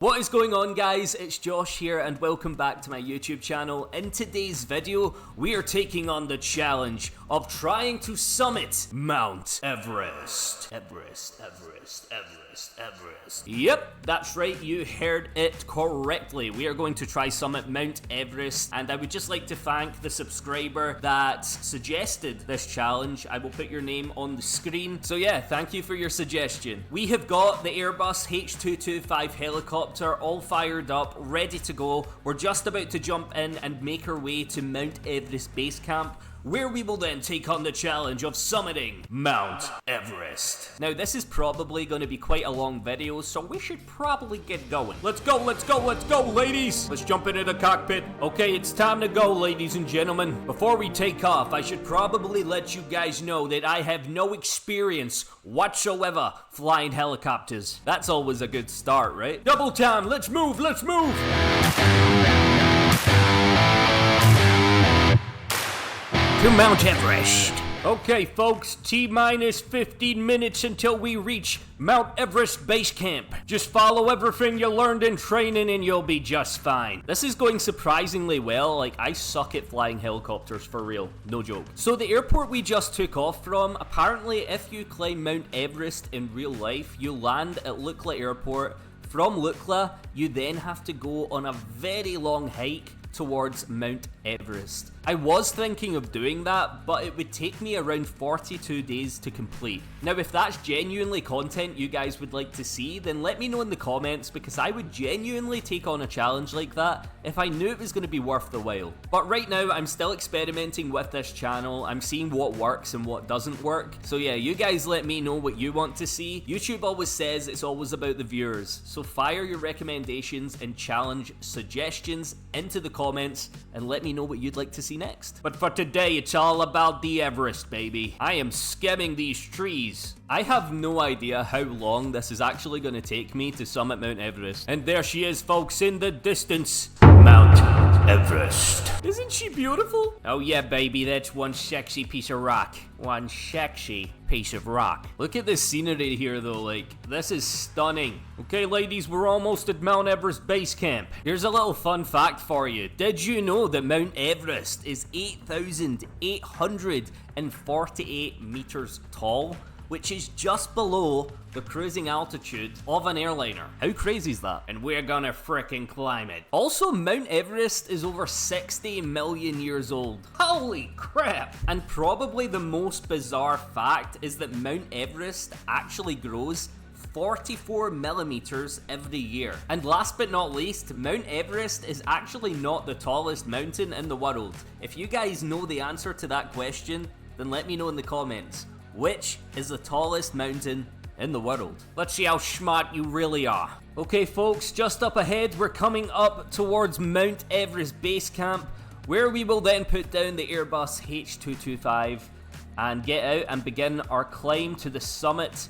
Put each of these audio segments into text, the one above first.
What is going on, guys? It's Josh here and welcome back to my YouTube channel. In today's video, we are taking on the challenge of trying to summit Mount Everest. Everest. Yep, that's right, you heard it correctly. We are going to try summit Mount Everest, and I would just like to thank the subscriber that suggested this challenge. I will put your name on the screen. So yeah, thank you for your suggestion. We have got the Airbus H225 helicopter all fired up, ready to go. We're just about to jump in and make our way to Mount Everest Base Camp, where we will then take on the challenge of summiting Mount Everest. Now, this is probably going to be quite a long video, so we should probably get going. Let's go, ladies! Let's jump into the cockpit. Okay, it's time to go, ladies and gentlemen. Before we take off, I should probably let you guys know that I have no experience whatsoever flying helicopters. That's always a good start, right? Double time, let's move! To Mount Everest. Okay, folks, T-minus 15 minutes until we reach Mount Everest Base Camp. Just follow everything you learned in training and you'll be just fine. This is going surprisingly well. Like, I suck at flying helicopters for real. No joke. So the airport we just took off from, apparently if you climb Mount Everest in real life, you land at Lukla Airport. From Lukla, you then have to go on a very long hike towards Mount Everest. I was thinking of doing that, but it would take me around 42 days to complete. Now, if that's genuinely content you guys would like to see, then let me know in the comments, because I would genuinely take on a challenge like that if I knew it was going to be worth the while. But right now, I'm still experimenting with this channel. I'm seeing what works and what doesn't work. So yeah, you guys let me know what you want to see. YouTube always says it's always about the viewers. So fire your recommendations and challenge suggestions into the comments and let me know what you'd like to see next. But for today, it's all about the Everest, baby. I am skimming these trees. I have no idea how long this is actually going to take me to summit Mount Everest. And there she is, folks, in the distance. Mount Everest. Isn't she beautiful? Oh yeah, baby, that's one sexy piece of rock. One sexy piece of rock. Look at this scenery here though, like, this is stunning. Okay, ladies, we're almost at Mount Everest Base Camp. Here's a little fun fact for you. Did you know that Mount Everest is 8,848 meters tall? Which is just below the cruising altitude of an airliner. How crazy is that? And we're gonna frickin' climb it. Also, Mount Everest is over 60 million years old. Holy crap! And probably the most bizarre fact is that Mount Everest actually grows 44 millimeters every year. And last but not least, Mount Everest is actually not the tallest mountain in the world. If you guys know the answer to that question, then let me know in the comments. Which is the tallest mountain in the world? Let's see how smart you really are. Okay, folks, just up ahead, we're coming up towards Mount Everest Base Camp, where we will then put down the Airbus H225 and get out and begin our climb to the summit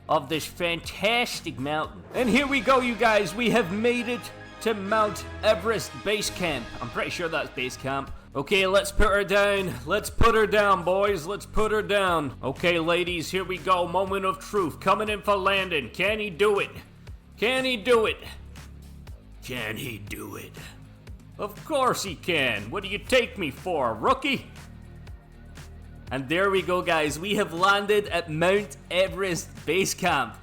of this fantastic mountain. And here we go, you guys. We have made it to Mount Everest Base Camp. I'm pretty sure that's Base Camp. Okay, let's put her down. Let's put her down, boys. Let's put her down. Okay, ladies, here we go. Moment of truth. Coming in for landing. Can he do it? Can he do it? Can he do it? Of course he can. What do you take me for, rookie? And there we go, guys. We have landed at Mount Everest Base Camp.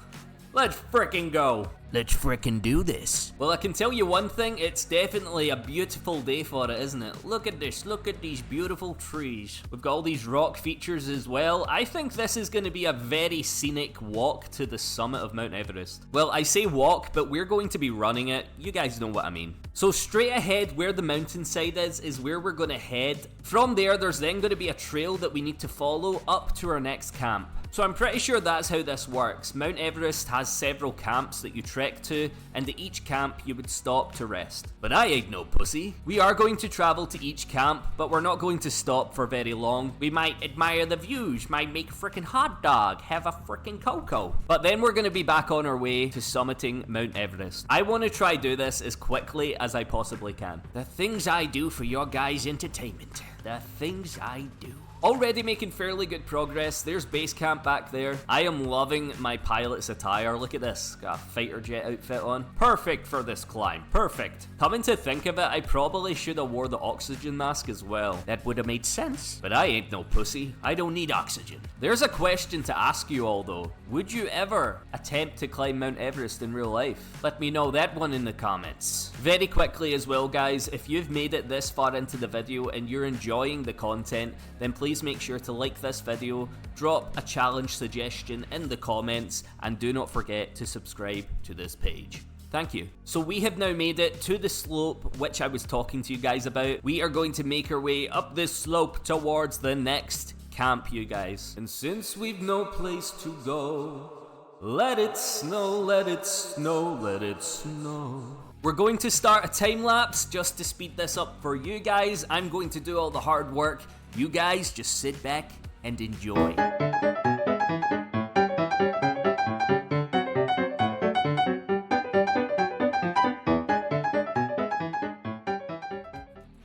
Let's frickin' go. Let's frickin' do this. Well, I can tell you one thing, it's definitely a beautiful day for it, isn't it? Look at this, look at these beautiful trees. We've got all these rock features as well. I think this is going to be a very scenic walk to the summit of Mount Everest. Well, I say walk, but we're going to be running it. You guys know what I mean. So straight ahead where the mountainside is where we're going to head. From there, there's then going to be a trail that we need to follow up to our next camp. So I'm pretty sure that's how this works. Mount Everest has several camps that you trek to, and at each camp you would stop to rest. But I ain't no pussy. We are going to travel to each camp, but we're not going to stop for very long. We might admire the views, might make a freaking hot dog, have a freaking cocoa. But then we're going to be back on our way to summiting Mount Everest. I want to try do this as quickly as I possibly can. The things I do for your guys' entertainment. The things I do. already making fairly good progress. There's base camp back there. I am loving my pilot's attire. Look at this. Got a fighter jet outfit on. Perfect for this climb. Perfect. Coming to think of it, I probably should have wore the oxygen mask as well. That would have made sense. But I ain't no pussy. I don't need oxygen. There's a question to ask you all though. Would you ever attempt to climb Mount Everest in real life? Let me know that one in the comments. Very quickly as well, guys, if you've made it this far into the video and you're enjoying the content, then please make sure to like this video, drop a challenge suggestion in the comments, and do not forget to subscribe to this page. Thank you. So we have now made it to the slope which I was talking to you guys about. We are going to make our way up this slope towards the next camp, you guys. And since we've no place to go, let it snow, let it snow, let it snow. We're going to start a time lapse just to speed this up for you guys. I'm going to do all the hard work. You guys just sit back and enjoy.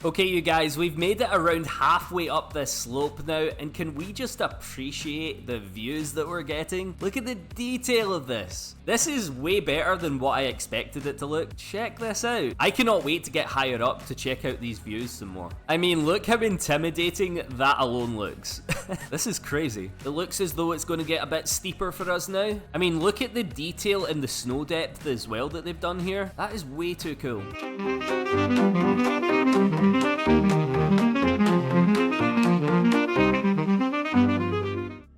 Okay, you guys, we've made it around halfway up this slope now, and can we just appreciate the views that we're getting? Look at the detail of this. This is way better than what I expected it to look. Check this out. I cannot wait to get higher up to check out these views some more. I mean, look how intimidating that alone looks. This is crazy. It looks as though it's going to get a bit steeper for us now. I mean, look at the detail in the snow depth as well that they've done here. That is way too cool.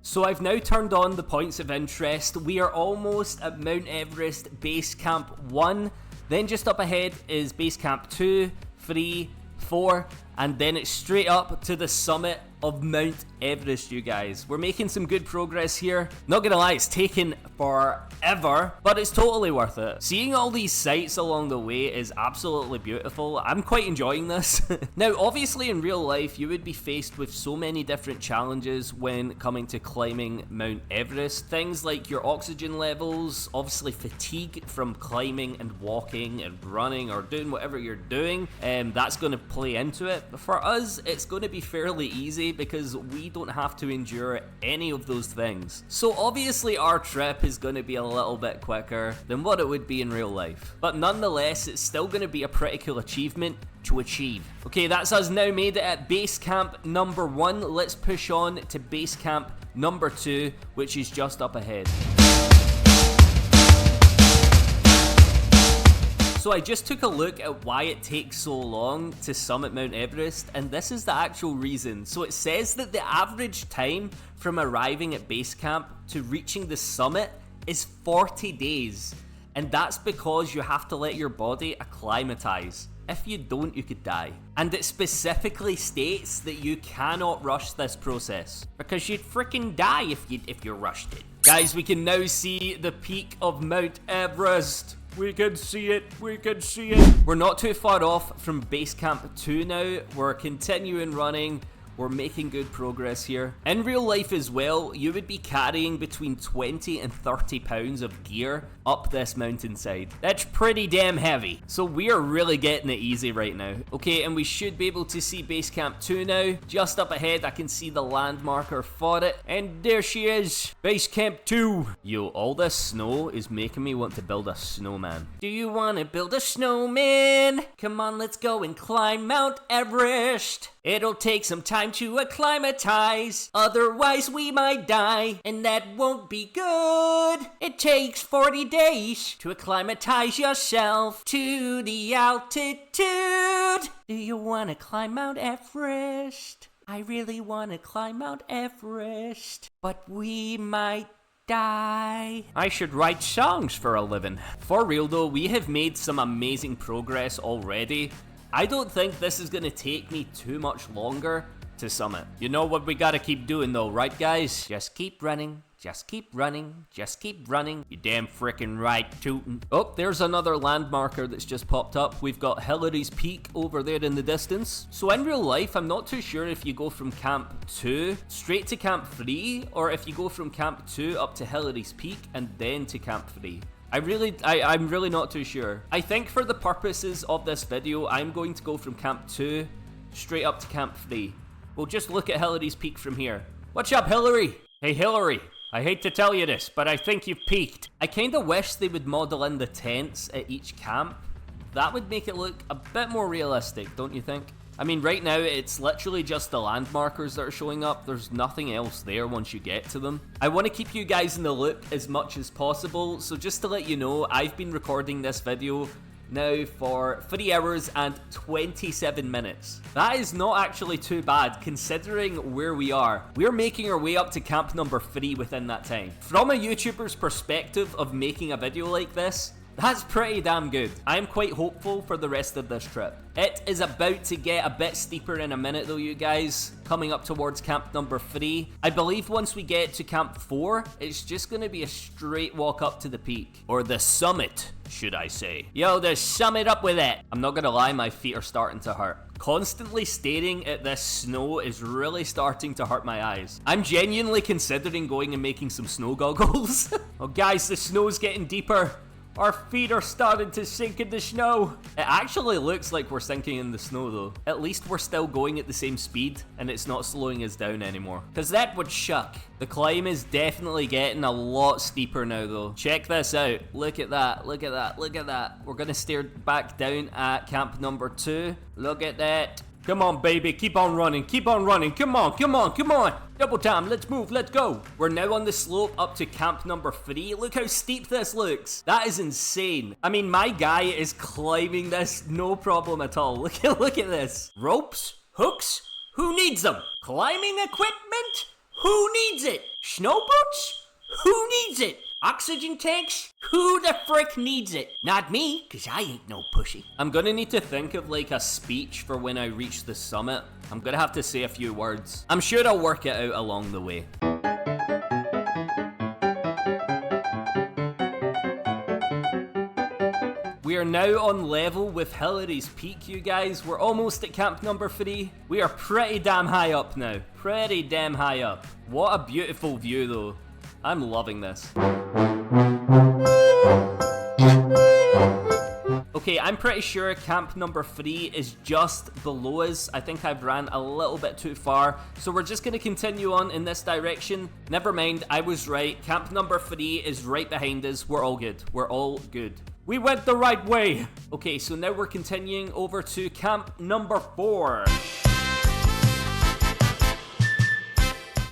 So I've now turned on the points of interest. We are almost at Mount Everest Base Camp 1. Then just up ahead is Base Camp 2, 3, 4, and then it's straight up to the summit of Mount Everest, you guys. We're making some good progress here. Not gonna lie, it's taken forever, but it's totally worth it. Seeing all these sights along the way is absolutely beautiful. I'm quite enjoying this. Now, obviously in real life, you would be faced with so many different challenges when coming to climbing Mount Everest. Things like your oxygen levels, obviously fatigue from climbing and walking and running or doing whatever you're doing, that's gonna play into it. For us, it's gonna be fairly easy because we don't have to endure any of those things. So obviously our trip is going to be a little bit quicker than what it would be in real life. But nonetheless, it's still going to be a pretty cool achievement to achieve. Okay, that's us now made it at base camp number 1. Let's push on to base camp number 2, which is just up ahead. So I just took a look at why it takes so long to summit Mount Everest, and this is the actual reason. So it says that the average time from arriving at base camp to reaching the summit is 40 days. And that's because you have to let your body acclimatize. If you don't, you could die. And it specifically states that you cannot rush this process, because you'd freaking die if you rushed it. Guys, we can now see the peak of Mount Everest. We can see it, we can see it. We're not too far off from base camp 2 now. We're continuing running. We're making good progress here. In real life as well, you would be carrying between 20 and 30 pounds of gear up this mountainside. That's pretty damn heavy. So we are really getting it easy right now. Okay, and we should be able to see base camp 2 now. Just up ahead, I can see the land marker for it. And there she is, base camp 2. Yo, all this snow is making me want to build a snowman. Do you want to build a snowman? Come on, let's go and climb Mount Everest. It'll take some time to acclimatize, otherwise we might die, and that won't be good. It takes 40 days to acclimatize yourself to the altitude. Do you want to climb Mount Everest? I really want to climb Mount Everest, but we might die. I should write songs for a living. For real though, we have made some amazing progress already. I don't think this is gonna take me too much longer to summit. You know what we gotta keep doing though, right guys? Just keep running, just keep running, just keep running. You damn frickin' right, tootin'. Oh, there's another land marker that's just popped up. We've got Hillary's Peak over there in the distance. So in real life, I'm not too sure if you go from camp 2 straight to camp 3, or if you go from camp 2 up to Hillary's Peak and then to camp 3. I'm really not too sure. I think for the purposes of this video, I'm going to go from camp 2 straight up to camp 3. We'll just look at Hillary's peak from here. What's up, Hillary? Hey, Hillary. I hate to tell you this, but I think you've peaked. I kinda wish they would model in the tents at each camp. That would make it look a bit more realistic, don't you think? I mean, right now, it's literally just the landmarkers that are showing up. There's nothing else there once you get to them. I want to keep you guys in the loop as much as possible, so just to let you know, I've been recording this video now for 3 hours and 27 minutes. That is not actually too bad considering where we are. We're making our way up to camp number 3 within that time. From a YouTuber's perspective of making a video like this, that's pretty damn good. I'm quite hopeful for the rest of this trip. It is about to get a bit steeper in a minute though, you guys. Coming up towards camp number 3. I believe once we get to camp 4, it's just gonna be a straight walk up to the peak. Or the summit, should I say. Yo, the summit up with it. I'm not gonna lie, my feet are starting to hurt. Constantly staring at this snow is really starting to hurt my eyes. I'm genuinely considering going and making some snow goggles. Oh guys, the snow's getting deeper. Our feet are starting to sink in the snow. It actually looks like we're sinking in the snow though. At least we're still going at the same speed and it's not slowing us down anymore. Cause that would suck. The climb is definitely getting a lot steeper now though. Check this out. Look at that. Look at that. Look at that. We're gonna stare back down at camp number 2. Look at that. Come on, baby. Keep on running. Keep on running. Come on. Come on. Come on. Double time. Let's move. Let's go. We're now on the slope up to camp number 3. Look how steep this looks. That is insane. I mean, my guy is climbing this no problem at all. Look at this. Ropes? Hooks? Who needs them? Climbing equipment? Who needs it? Snow boots? Who needs it? Oxygen tanks? Who the frick needs it? Not me, cause I ain't no pushy. I'm gonna need to think of like a speech for when I reach the summit. I'm gonna have to say a few words. I'm sure I'll work it out along the way. We are now on level with Hillary's peak, you guys. We're almost at camp number 3. We are pretty damn high up now. Pretty damn high up. What a beautiful view though. I'm loving this. Okay, I'm pretty sure camp number 3 is just below us. I think I've ran a little bit too far. So we're just going to continue on in this direction. Never mind, I was right. Camp number 3 is right behind us. We're all good. We're all good. We went the right way. Okay, so now we're continuing over to camp number 4.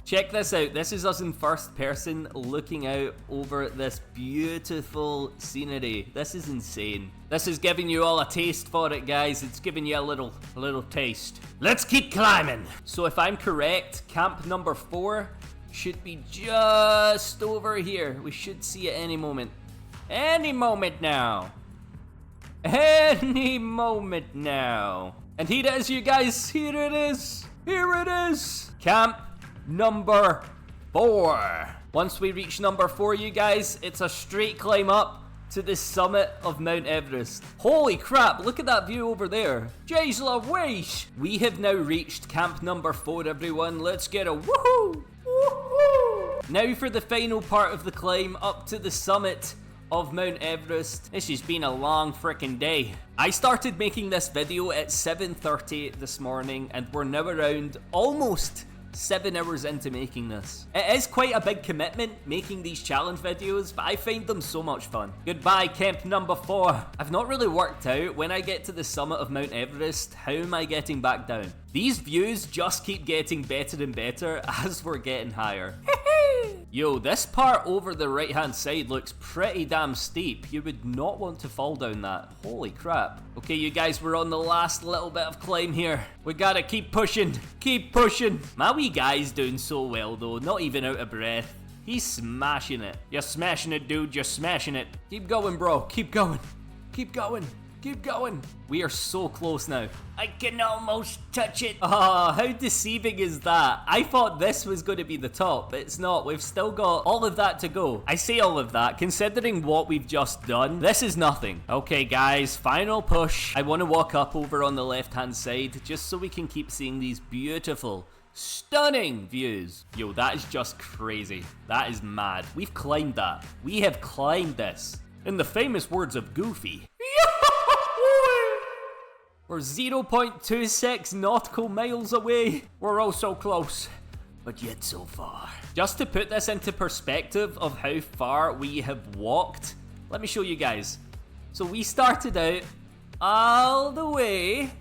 Check this out. This is us in first person looking out over this beautiful scenery. This is insane. This is giving you all a taste for it, guys. It's giving you a little taste. Let's keep climbing. So if I'm correct, camp number 4 should be just over here. We should see it any moment. Any moment now. Any moment now. And here it is, you guys. Here it is. Here it is. Camp number 4. Once we reach number 4, you guys, it's a straight climb up to the summit of Mount Everest. Holy crap, look at that view over there. Jeez Louise. We have now reached camp number 4, everyone. Let's get a woohoo! Woohoo! Now for the final part of the climb up to the summit of Mount Everest. This has been a long freaking day. I started making this video at 7:30 this morning and we're now around almost 7 hours into making this. It is quite a big commitment making these challenge videos, but I find them so much fun. Goodbye, camp number 4. I've not really worked out when I get to the summit of Mount Everest, how am I getting back down? These views just keep getting better and better as we're getting higher. Yo, this part over the right hand side looks pretty damn steep. You would not want to fall down that. Holy crap. Okay, you guys, we're on the last little bit of climb here. We gotta keep pushing. Keep pushing. My wee guy's doing so well though, not even out of breath. He's smashing it. You're smashing it, dude. You're smashing it. Keep going, bro. Keep going. Keep going. Keep going. We are so close now. I can almost touch it. Ah, how deceiving is that? I thought this was going to be the top, but it's not. We've still got all of that to go. I say all of that, considering what we've just done, this is nothing. Okay, guys, final push. I want to walk up over on the left-hand side, just so we can keep seeing these beautiful, stunning views. Yo, that is just crazy. That is mad. We've climbed that. We have climbed this. In the famous words of Goofy, We're 0.26 nautical miles away. We're all so close, but yet so far. Just to put this into perspective of how far we have walked, let me show you guys. So we started out all the way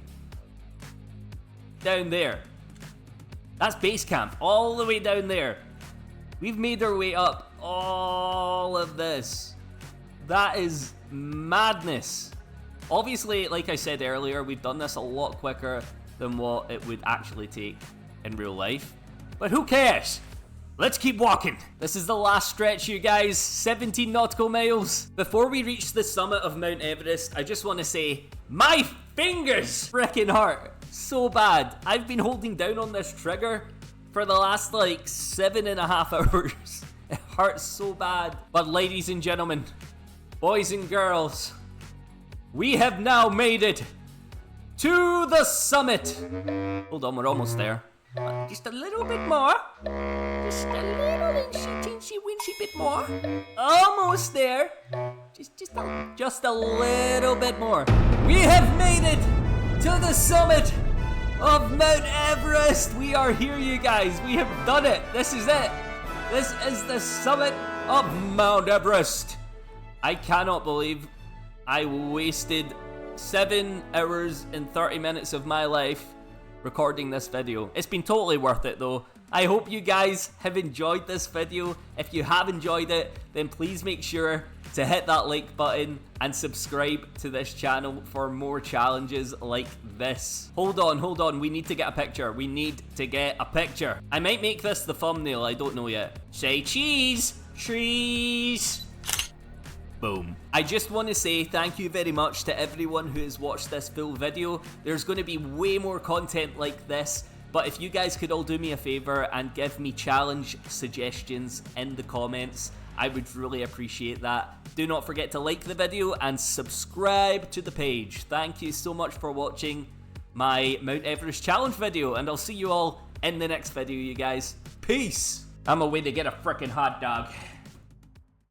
down there. That's base camp, all the way down there. We've made our way up all of this. That is madness. Obviously, like I said earlier, we've done this a lot quicker than what it would actually take in real life. But who cares? Let's keep walking. This is the last stretch, you guys. 17 nautical miles. Before we reach the summit of Mount Everest, I just want to say, my fingers freaking hurt so bad. I've been holding down on this trigger for the last like 7.5 hours. It hurts so bad. But ladies and gentlemen, boys and girls, we have now made it to the summit. Hold on, we're almost there. Just a little bit more. Just a little teensy weensy bit more. Almost there. Just a little bit more. We have made it to the summit of Mount Everest. We are here, you guys. We have done it. This is it. This is the summit of Mount Everest. I cannot believe I wasted 7 hours and 30 minutes of my life recording this video. It's been totally worth it though. I hope you guys have enjoyed this video. If you have enjoyed it, then please make sure to hit that like button and subscribe to this channel for more challenges like this. Hold on, we need to get a picture. We need to get a picture. I might make this the thumbnail, I don't know yet. Say cheese! Trees! Boom. I just want to say thank you very much to everyone who has watched this full video. There's going to be way more content like this, but if you guys could all do me a favor and give me challenge suggestions in the comments, I would really appreciate that. Do not forget to like the video and subscribe to the page. Thank you so much for watching my Mount Everest challenge video, and I'll see you all in the next video, you guys. Peace! I'm away to get a frickin' hot dog.